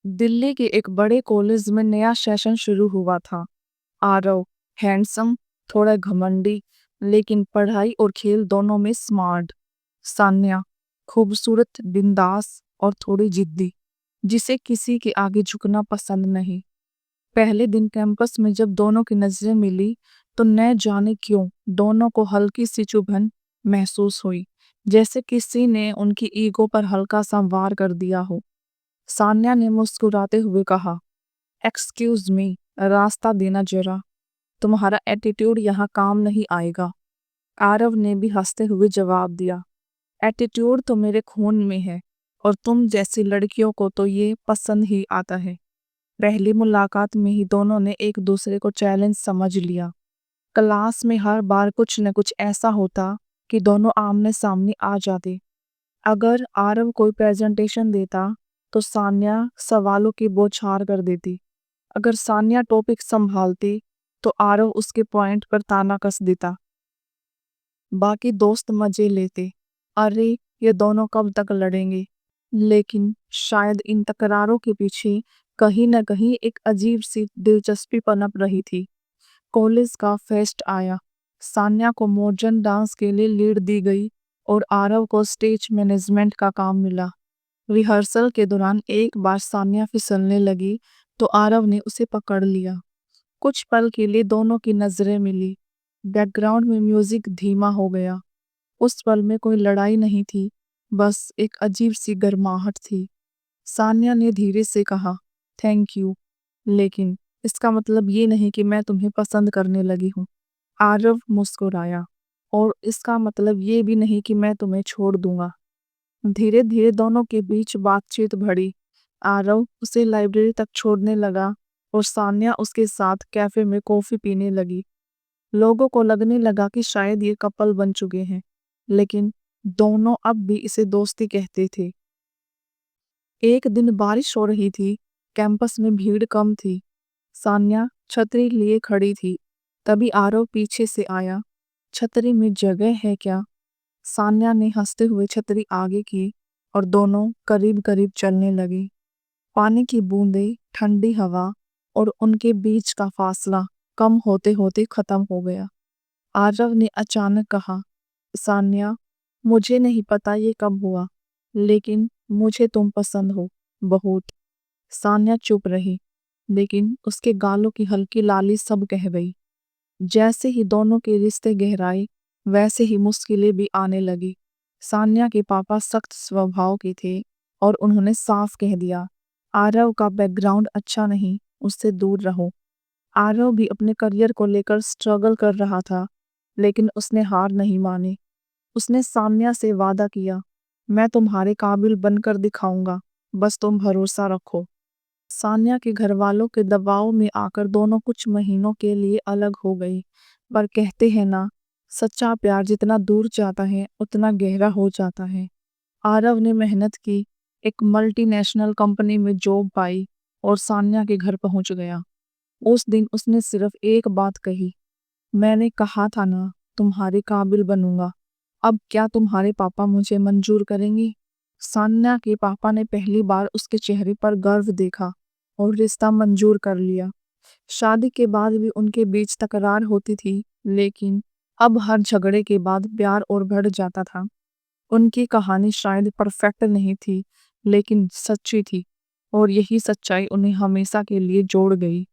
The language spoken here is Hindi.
दिल्ली के एक बड़े कॉलेज में नया सेशन शुरू हुआ था। आरव हैंडसम, थोड़ा घमंडी, लेकिन पढ़ाई और खेल दोनों में स्मार्ट। सान्या खूबसूरत, बिंदास और थोड़ी जिद्दी, जिसे किसी के आगे झुकना पसंद नहीं। पहले दिन कैंपस में जब दोनों की नजरें मिली तो न जाने क्यों दोनों को हल्की सी चुभन महसूस हुई, जैसे किसी ने उनकी ईगो पर हल्का सा वार कर दिया हो। सान्या ने मुस्कुराते हुए कहा, एक्सक्यूज मी, रास्ता देना जरा, तुम्हारा एटीट्यूड यहाँ काम नहीं आएगा। आरव ने भी हंसते हुए जवाब दिया, एटीट्यूड तो मेरे खून में है और तुम जैसी लड़कियों को तो ये पसंद ही आता है। पहली मुलाकात में ही दोनों ने एक दूसरे को चैलेंज समझ लिया। क्लास में हर बार कुछ न कुछ ऐसा होता कि दोनों आमने सामने आ जाते। अगर आरव कोई प्रेजेंटेशन देता तो सान्या सवालों की बौछार कर देती। अगर सान्या टॉपिक संभालती तो आरव उसके पॉइंट पर ताना कस देता। बाकी दोस्त मजे लेते, अरे ये दोनों कब तक लड़ेंगे। लेकिन शायद इन तकरारों के पीछे कहीं न कहीं एक अजीब सी दिलचस्पी पनप रही थी। कॉलेज का फेस्ट आया। सान्या को मॉडर्न डांस के लिए लीड दी गई और आरव को स्टेज मैनेजमेंट का काम मिला। रिहर्सल के दौरान एक बार सान्या फिसलने लगी तो आरव ने उसे पकड़ लिया। कुछ पल के लिए दोनों की नजरें मिली। बैकग्राउंड में म्यूजिक धीमा हो गया। उस पल में कोई लड़ाई नहीं थी, बस एक अजीब सी गर्माहट थी। सान्या ने धीरे से कहा, थैंक यू, लेकिन इसका मतलब ये नहीं कि मैं तुम्हें पसंद करने लगी हूँ। आरव मुस्कुराया, और इसका मतलब ये भी नहीं कि मैं तुम्हें छोड़ दूंगा। धीरे धीरे दोनों के बीच बातचीत बढ़ी। आरव उसे लाइब्रेरी तक छोड़ने लगा और सान्या उसके साथ कैफे में कॉफी पीने लगी। लोगों को लगने लगा कि शायद ये कपल बन चुके हैं, लेकिन दोनों अब भी इसे दोस्ती कहते थे। एक दिन बारिश हो रही थी। कैंपस में भीड़ कम थी। सान्या छतरी लिए खड़ी थी। तभी आरव पीछे से आया। छतरी में जगह है क्या? सान्या ने हंसते हुए छतरी आगे की और दोनों करीब करीब चलने लगे। पानी की बूंदें, ठंडी हवा और उनके बीच का फासला कम होते होते खत्म हो गया। आरव ने अचानक कहा, सान्या, मुझे नहीं पता ये कब हुआ, लेकिन मुझे तुम पसंद हो, बहुत। सान्या चुप रही, लेकिन उसके गालों की हल्की लाली सब कह गई। जैसे ही दोनों के रिश्ते गहराए, वैसे ही मुश्किलें भी आने लगी। सान्या के पापा सख्त स्वभाव के थे और उन्होंने साफ कह दिया, आरव का बैकग्राउंड अच्छा नहीं, उससे दूर रहो। आरव भी अपने करियर को लेकर स्ट्रगल कर रहा था, लेकिन उसने हार नहीं मानी। उसने सान्या से वादा किया, मैं तुम्हारे काबिल बनकर दिखाऊंगा, बस तुम भरोसा रखो। सान्या के घर वालों के दबाव में आकर दोनों कुछ महीनों के लिए अलग हो गई, पर कहते हैं ना, सच्चा प्यार जितना दूर जाता है उतना गहरा हो जाता है। आरव ने मेहनत की, एक मल्टीनेशनल कंपनी में जॉब पाई और सान्या के घर पहुंच गया। उस दिन उसने सिर्फ एक बात कही, मैंने कहा था ना, तुम्हारे काबिल बनूंगा। अब क्या तुम्हारे पापा मुझे मंजूर करेंगे? सान्या के पापा ने पहली बार उसके चेहरे पर गर्व देखा और रिश्ता मंजूर कर लिया। शादी के बाद भी उनके बीच तकरार होती थी, लेकिन अब हर झगड़े के बाद प्यार और बढ़ जाता था। उनकी कहानी शायद परफेक्ट नहीं थी, लेकिन सच्ची थी, और यही सच्चाई उन्हें हमेशा के लिए जोड़ गई।